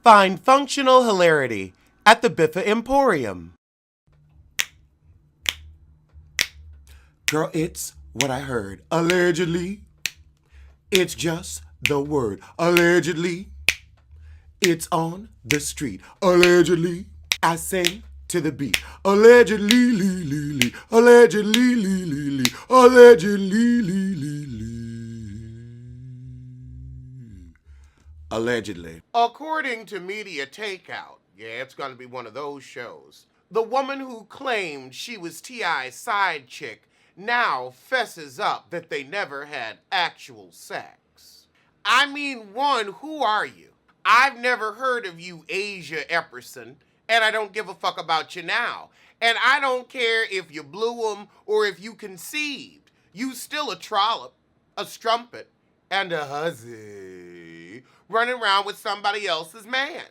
Find functional hilarity at the Biffa Emporium. Girl, it's what I heard. Allegedly, it's just the word. Allegedly, it's on the street. Allegedly, I sing to the beat. Allegedly, lee, lee, lee. Allegedly, lee, lee, lee. Allegedly, lee, lee, lee. Allegedly. According to Media Takeout, yeah, it's gonna be one of those shows, the woman who claimed she was T.I.'s side chick now fesses up that they never had actual sex. I mean, one, who are you? I've never heard of you, Asia Epperson, and I don't give a fuck about you now. And I don't care if you blew them or if you conceived. You still a trollop, a strumpet, and a hussy running around with somebody else's man.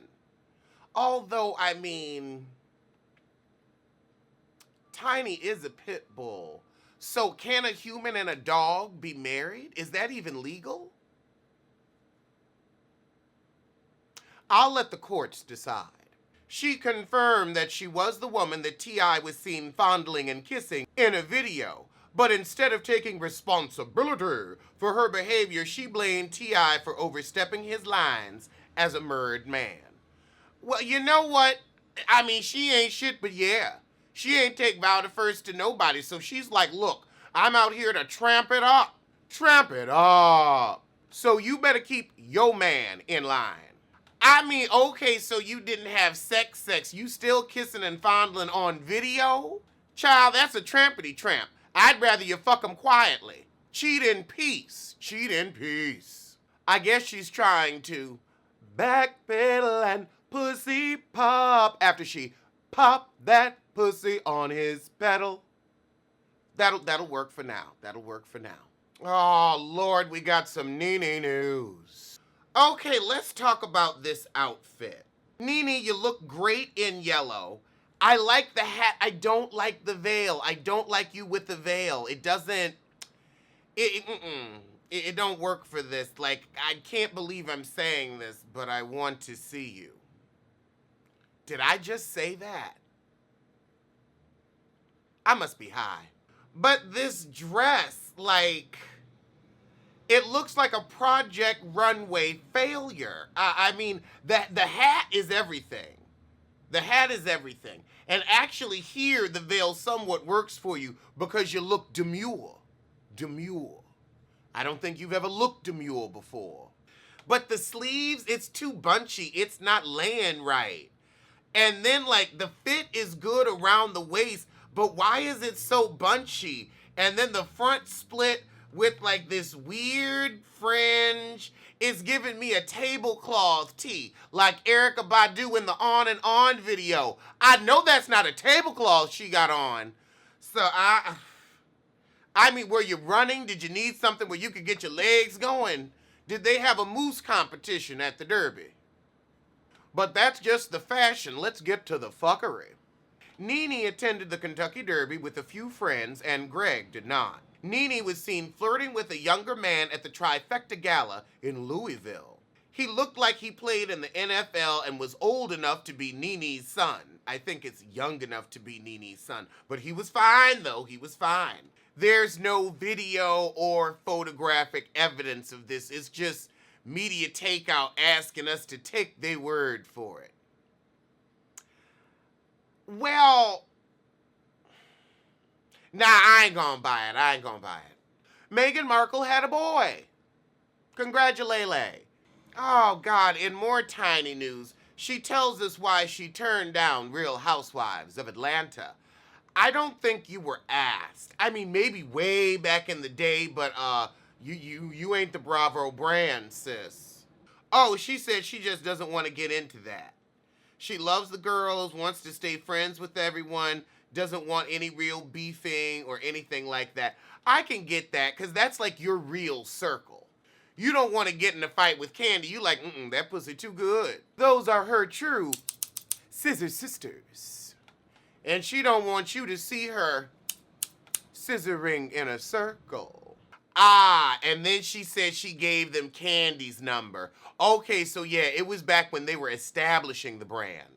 Although, I mean, Tiny is a pit bull. So can a human and a dog be married? Is that even legal? I'll let the courts decide. She confirmed that she was the woman that T.I. was seen fondling and kissing in a video. But instead of taking responsibility for her behavior, she blamed T.I. for overstepping his lines as a married man. Well, you know what? I mean, she ain't shit, but yeah. She ain't take vow to first to nobody, so she's like, look, I'm out here to tramp it up. Tramp it up. So you better keep your man in line. I mean, okay, so you didn't have sex. You still kissing and fondling on video? Child, that's a trampity tramp. I'd rather you fuck him quietly. Cheat in peace. Cheat in peace. I guess she's trying to backpedal and pussy pop after she popped that pussy on his pedal. That'll work for now. That'll work for now. Oh, Lord, we got some Nene news. Okay, let's talk about this outfit. Nene, you look great in yellow. I like the hat. I don't like the veil. I don't like you with the veil. It doesn't, it don't work for this. Like, I can't believe I'm saying this, but I want to see you. Did I just say that? I must be high. But this dress, like, it looks like a Project Runway failure. I mean, the hat is everything. The hat is everything. And actually here, the veil somewhat works for you because you look demure. Demure. I don't think you've ever looked demure before. But the sleeves, it's too bunchy. It's not laying right. And then, like, the fit is good around the waist, but why is it so bunchy? And then the front split with, like, this weird fringe. It's giving me a tablecloth tee, like Erykah Badu in the On and On video. I know that's not a tablecloth she got on. So, I mean, were you running? Did you need something where you could get your legs going? Did they have a moose competition at the Derby? But that's just the fashion. Let's get to the fuckery. Nene attended the Kentucky Derby with a few friends, and Greg did not. Nene was seen flirting with a younger man at the Trifecta Gala in Louisville. He looked like he played in the NFL and was old enough to be Nene's son. I think it's young enough to be Nene's son. But he was fine, though. He was fine. There's no video or photographic evidence of this. It's just Media Takeout asking us to take their word for it. Well, nah, I ain't gonna buy it. Meghan Markle had a boy. Congratulate. Oh, God, in more tiny news, she tells us why she turned down Real Housewives of Atlanta. I don't think you were asked. I mean, maybe way back in the day, but you ain't the Bravo brand, sis. Oh, she said she just doesn't want to get into that. She loves the girls, wants to stay friends with everyone, doesn't want any real beefing or anything like that. I can get that, because that's like your real circle. You don't want to get in a fight with Candy. You like, that pussy too good. Those are her true scissor sisters. And she don't want you to see her scissoring in a circle. Ah, and then she said she gave them Candy's number. Okay, so yeah, it was back when they were establishing the brand.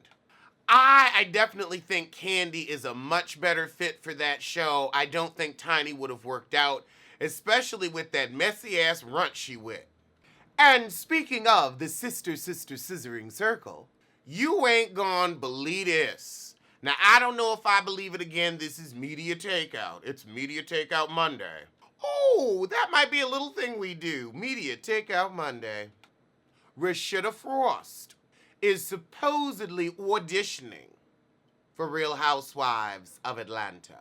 I definitely think Candy is a much better fit for that show. I don't think Tiny would have worked out, especially with that messy ass runt she with. And speaking of the sister scissoring circle, you ain't gonna believe this. Now, I don't know if I believe it again. This is Media Takeout. It's Media Takeout Monday. Oh, that might be a little thing we do. Media Takeout Monday. Rashida Frost is supposedly auditioning for Real Housewives of Atlanta.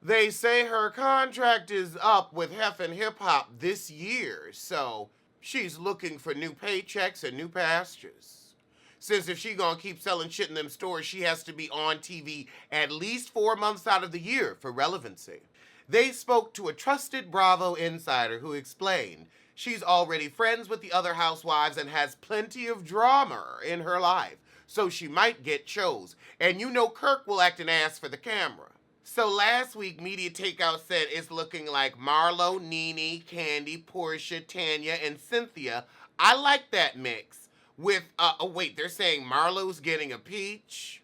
They say her contract is up with Hef and Hip Hop this year, so she's looking for new paychecks and new pastures. Since if she gonna keep selling shit in them stores, she has to be on TV at least 4 months out of the year for relevancy. They spoke to a trusted Bravo insider who explained she's already friends with the other housewives and has plenty of drama in her life, so she might get chose. And you know Kirk will act an ass for the camera. So last week, Media Takeout said it's looking like Marlo, Nene, Candy, Portia, Tanya, and Cynthia. I like that mix. With, wait, they're saying Marlo's getting a peach?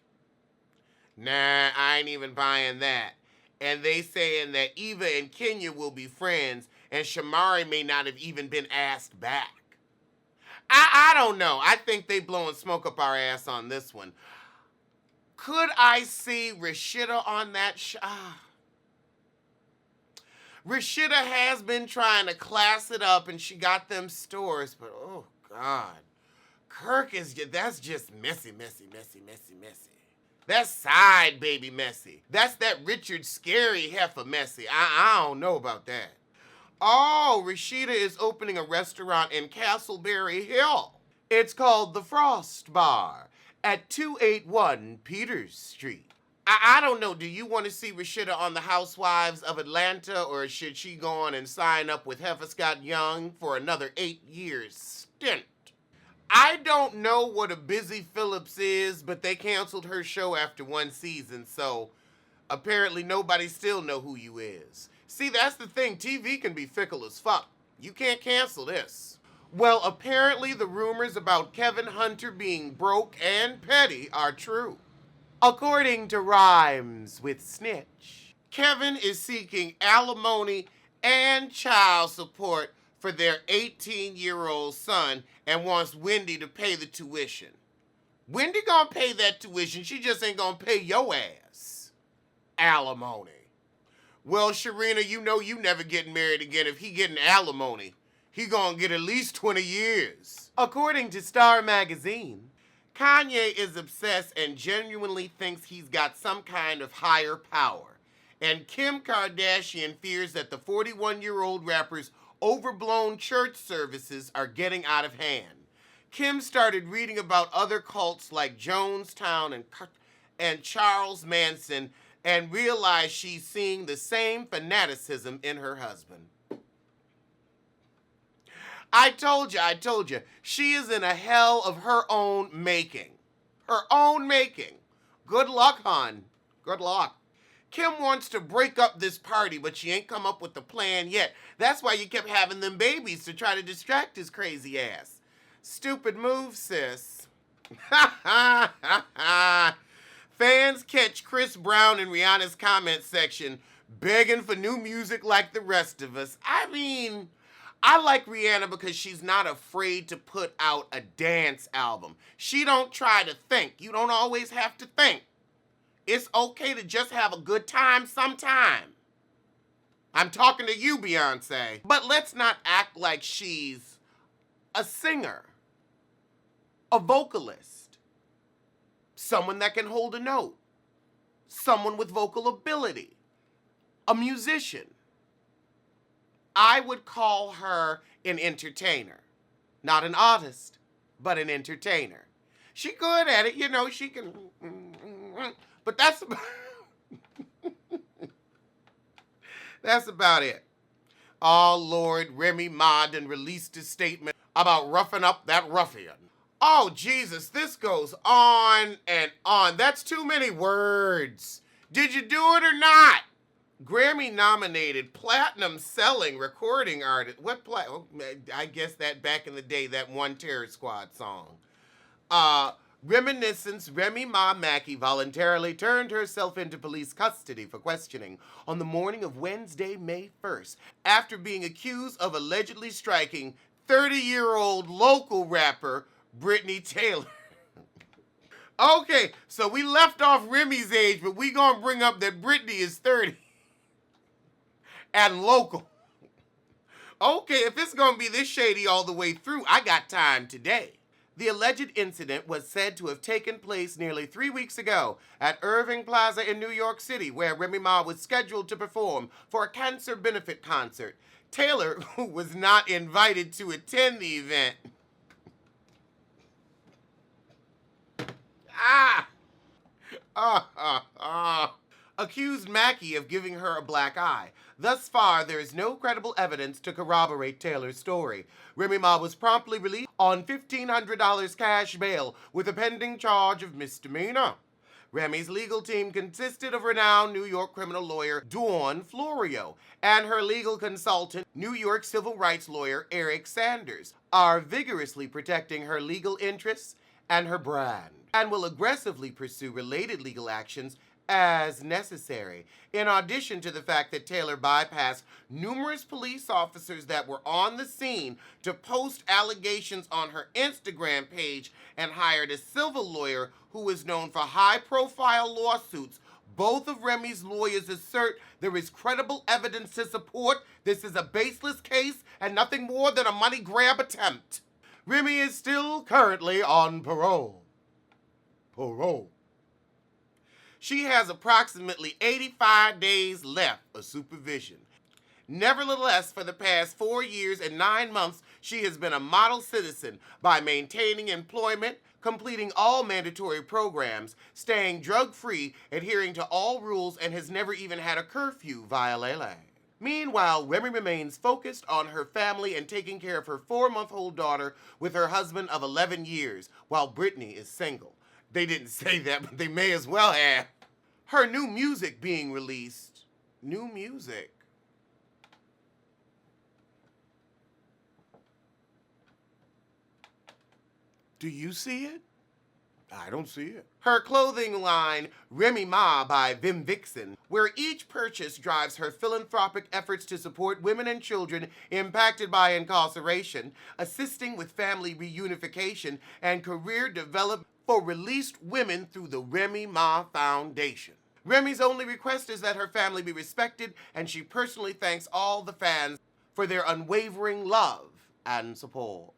Nah, I ain't even buying that. And they saying that Eva and Kenya will be friends, and Shamari may not have even been asked back. I don't know. I think they blowing smoke up our ass on this one. Could I see Rashida on that show? Rashida has been trying to class it up, and she got them stores, but oh, God. Kirk that's just messy. That's side baby messy. That's that Richard Scary heifer messy. I don't know about that. Oh, Rashida is opening a restaurant in Castleberry Hill. It's called the Frost Bar at 281 Peters Street. I don't know, do you want to see Rashida on the Housewives of Atlanta, or should she go on and sign up with Heifer Scott Young for another 8 years stint? I don't know what a Busy Phillips is, but they canceled her show after 1 season, so apparently nobody still know who you is. See, that's the thing, TV can be fickle as fuck. You can't cancel this. Well, apparently the rumors about Kevin Hunter being broke and petty are true. According to Rhymes with Snitch, Kevin is seeking alimony and child support for their 18-year-old son and wants Wendy to pay the tuition. Wendy gonna pay that tuition, she just ain't gonna pay your ass alimony. Well, Sharina, you know you never getting married again. If he getting alimony, he gonna get at least 20 years. According to Star Magazine, Kanye is obsessed and genuinely thinks he's got some kind of higher power. And Kim Kardashian fears that the 41-year-old rapper's overblown church services are getting out of hand. Kim started reading about other cults like Jonestown and Charles Manson and realized she's seeing the same fanaticism in her husband. I told you, she is in a hell of her own making. Her own making. Good luck, hon. Good luck. Kim wants to break up this party, but she ain't come up with the plan yet. That's why you kept having them babies, to try to distract his crazy ass. Stupid move, sis. Fans catch Chris Brown in Rihanna's comment section begging for new music like the rest of us. I mean, I like Rihanna because she's not afraid to put out a dance album. She don't try to think. You don't always have to think. It's okay to just have a good time sometime. I'm talking to you, Beyonce. But let's not act like she's a singer, a vocalist, someone that can hold a note, someone with vocal ability, a musician. I would call her an entertainer. Not an artist, but an entertainer. She good at it, you know, she can, but that's about, that's about it. Oh, Lord, Remy Ma done released a statement about roughing up that ruffian. Oh, Jesus, this goes on and on. That's too many words. Did you do it or not? Grammy-nominated, platinum-selling recording artist. I guess that back in the day, that one Terror Squad song. Uh, Reminiscence, Remy Ma Mackey voluntarily turned herself into police custody for questioning on the morning of Wednesday, May 1st, after being accused of allegedly striking 30-year-old local rapper Brittany Taylor. Okay, so we left off Remy's age, but we gonna bring up that Brittany is 30 and local. Okay, if it's gonna be this shady all the way through, I got time today. The alleged incident was said to have taken place nearly 3 weeks ago at Irving Plaza in New York City, where Remy Ma was scheduled to perform for a cancer benefit concert. Taylor, who was not invited to attend the event, accused Mackey of giving her a black eye. Thus far, there is no credible evidence to corroborate Taylor's story. Remy Ma was promptly released on $1,500 cash bail with a pending charge of misdemeanor. Remy's legal team consisted of renowned New York criminal lawyer Dawn Florio and her legal consultant, New York civil rights lawyer Eric Sanders, are vigorously protecting her legal interests and her brand, and will aggressively pursue related legal actions as necessary. In addition to the fact that Taylor bypassed numerous police officers that were on the scene to post allegations on her Instagram page and hired a civil lawyer who is known for high-profile lawsuits, both of Remy's lawyers assert there is credible evidence to support this is a baseless case and nothing more than a money grab attempt. Remy is still currently on parole. She has approximately 85 days left of supervision. Nevertheless, for the past 4 years and 9 months, she has been a model citizen by maintaining employment, completing all mandatory programs, staying drug-free, adhering to all rules, and has never even had a curfew violation. Meanwhile, Remy remains focused on her family and taking care of her 4-month-old daughter with her husband of 11 years, while Brittany is single. They didn't say that, but they may as well have. Her new music being released. New music. Do you see it? I don't see it. Her clothing line, Remy Ma by Vim Vixen, where each purchase drives her philanthropic efforts to support women and children impacted by incarceration, assisting with family reunification and career development for released women through the Remy Ma Foundation. Remy's only request is that her family be respected, and she personally thanks all the fans for their unwavering love and support.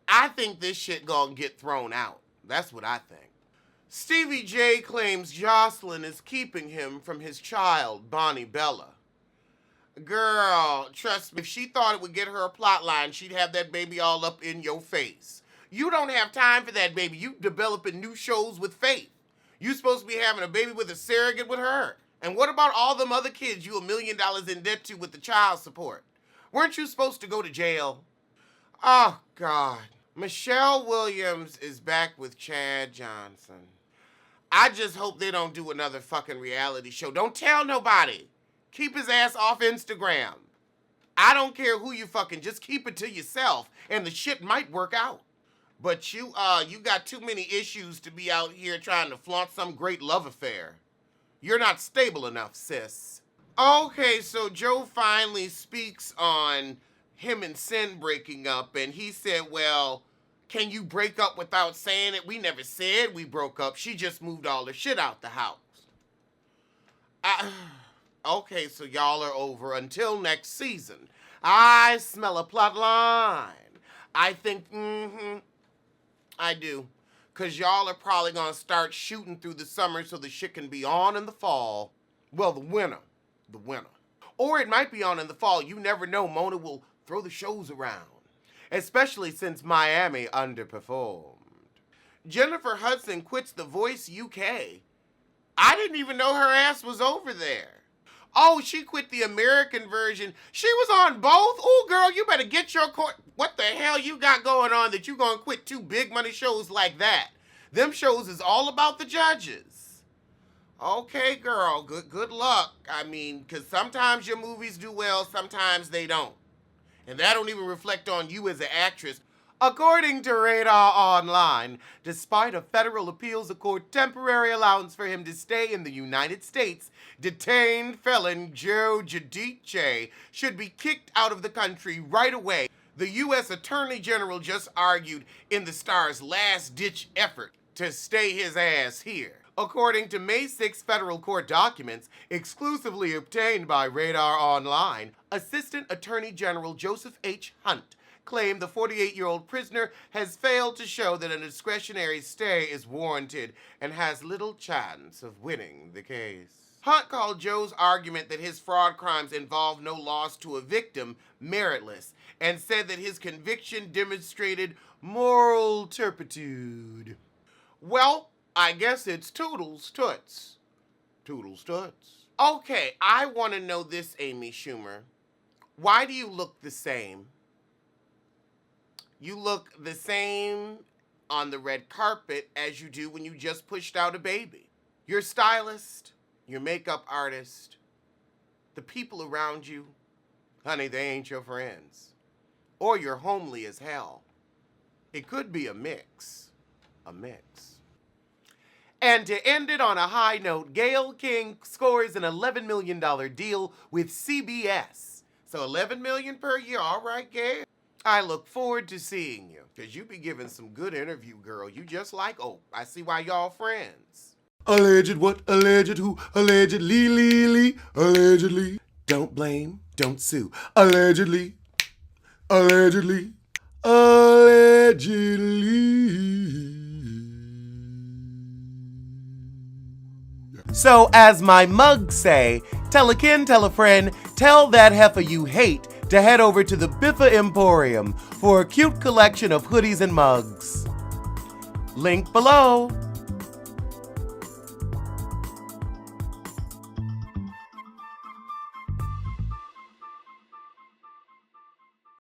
I think this shit gonna get thrown out. That's what I think. Stevie J claims Jocelyn is keeping him from his child, Bonnie Bella. Girl, trust me, if she thought it would get her a plot line, she'd have that baby all up in your face. You don't have time for that baby. You developing new shows with Faith. You supposed to be having a baby with a surrogate with her. And what about all them other kids you $1 million in debt to with the child support? Weren't you supposed to go to jail? Oh, God. Michelle Williams is back with Chad Johnson. I just hope they don't do another fucking reality show. Don't tell nobody. Keep his ass off Instagram. I don't care who you fucking, just keep it to yourself and the shit might work out. But you got too many issues to be out here trying to flaunt some great love affair. You're not stable enough, sis. Okay, so Joe finally speaks on him and Sin breaking up, and he said, well, can you break up without saying it? We never said we broke up. She just moved all the shit out the house. Okay, so y'all are over until next season. I smell a plot line. I think, I do. Because y'all are probably going to start shooting through the summer so the shit can be on in the fall. Well, the winter. Or it might be on in the fall. You never know. Mona will throw the shows around. Especially since Miami underperformed. Jennifer Hudson quits The Voice UK. I didn't even know her ass was over there. Oh, she quit the American version. She was on both? Oh, girl, you better get your court. What the hell you got going on that you gonna quit 2 big money shows like that? Them shows is all about the judges. Okay, girl, good luck. I mean, because sometimes your movies do well, sometimes they don't. And that don't even reflect on you as an actress. According to Radar Online, despite a federal appeals court temporary allowance for him to stay in the United States, detained felon Joe Giudice should be kicked out of the country right away. The U.S. Attorney General just argued in the star's last-ditch effort to stay his ass here. According to May 6 federal court documents, exclusively obtained by Radar Online, Assistant Attorney General Joseph H. Hunt claimed the 48-year-old prisoner has failed to show that a discretionary stay is warranted and has little chance of winning the case. Hunt called Joe's argument that his fraud crimes involve no loss to a victim meritless and said that his conviction demonstrated moral turpitude. Well, I guess it's Toodles Toots. Toodles Toots. Okay, I want to know this, Amy Schumer. Why do you look the same? You look the same on the red carpet as you do when you just pushed out a baby. Your stylist, your makeup artist, the people around you, honey, they ain't your friends. Or you're homely as hell. It could be a mix. A mix. And to end it on a high note, Gayle King scores an $11 million deal with CBS. So $11 million per year, all right, Gayle? I look forward to seeing you, because you be giving some good interview, girl. You just like, oh, I see why y'all friends. Alleged what? Alleged who? Allegedly, allegedly. Don't blame, don't sue. Allegedly, allegedly, allegedly. So as my mugs say, tell a kin, tell a friend, tell that heifer you hate to head over to the Biffa Emporium for a cute collection of hoodies and mugs. Link below.